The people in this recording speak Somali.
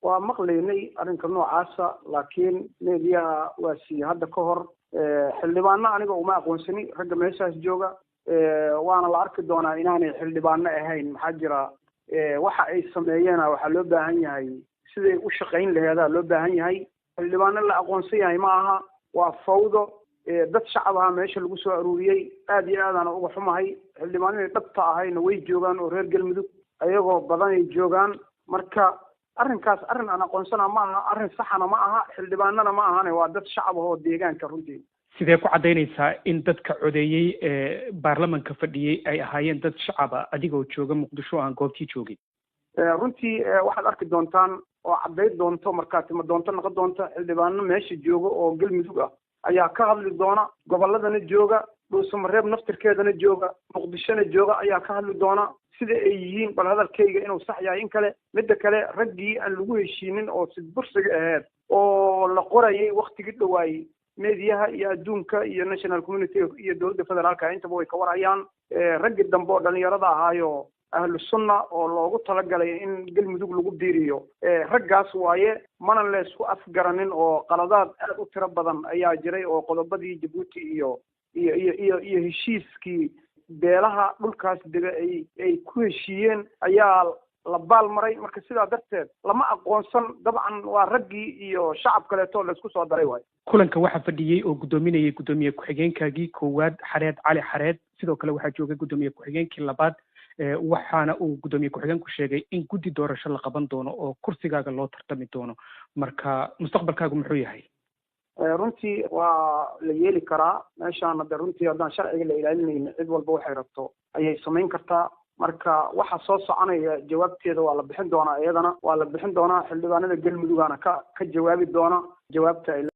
waa maqlaynay arrinka noocaasa laakiin media waa si hadda ka hor xildhibaano aniga uma aqoonsani ragga meeshaas jooga waana la arki doonaa inaanay xildhibaano ahayn maxaa jira waxa ay sameeyeen waxa loo baahan yahay siday u shaqayn laheedaa loo baahan yahay xildhibaano la aqoonsan yahay ma aha waa fawdo dad shacab ah meesha lagu soo aruuriyay aad iyo aad aan uga xumahay xildhibaanadii dhabta ahayna way joogaan oo reer galmudug ayagoo badan ay joogaan marka arrinkaas arrin aan aqoonsana ma aha arrin saxana ma aha xildhibaanana ma ahane waa dad shacab ah oo deegaanka runtii sidee ku caddaynaysaa in dadka codeeyey baarlamanka fadhiyey ay ahaayeen dad shacaba adigoo jooga muqdisho aan goobtii joogin runtii waxaad arki doontaan oo caddayn doonto markaati ma doonto noqon doonta xildhibaano meesha jooga oo galmudug ah ayaa ka hadli doona gobolladana jooga dhuusamareeb naftirkeedana jooga muqdishona jooga ayaa ka hadli doona sida ay yihiin bal hadalkayga inuu sax yahay in kale midda kale raggii aan lagu heshiinin oo sidbursiga ahayd oo la qorayay waktigii dhawaayey meediyaha iyo adduunka iyo national community iyo dowladda federaalka intaba way ka warhayaan raggii dambe oo dhalinyarada ahaayo ahlu sunna oo loogu talagalay in galmudug lagu biiriyo raggaas waaye mana leysku afgaranin oo qaladaad aad u tiro badan ayaa jiray oo qodobadii jabuuti iyo heshiiskii beelaha dhulkaas dega ay ku heshiiyeen ayaa la baal maray marka sidaa darteed lama aqoonsan dabcan waa raggii iyo shacab kaleeto laysku soo daray waayo kulanka waxaa fadhiyey oo guddoominayay guddoomiye ku-xigeenkaagii koowaad xareed cali xareed sidoo kale waxaa joogay guddoomiye ku-xigeenkii labaad waxaana uu guddoomiye ku-xigeenku sheegay in guddi doorasho la qaban doono oo kursigaaga loo tartami doono marka mustaqbalkaagu muxuu yahay runtii waa la yeeli karaa meeshaan hadda runtii haddaan sharciga la ilaalinayna cid walba waxay rabto ayay samayn kartaa marka waxa soo soconaya jawaabteeda waa la bixin doonaa iyadana waa la bixin doonaa xildhibaanada galmudugana ka jawaabi doona jawaabta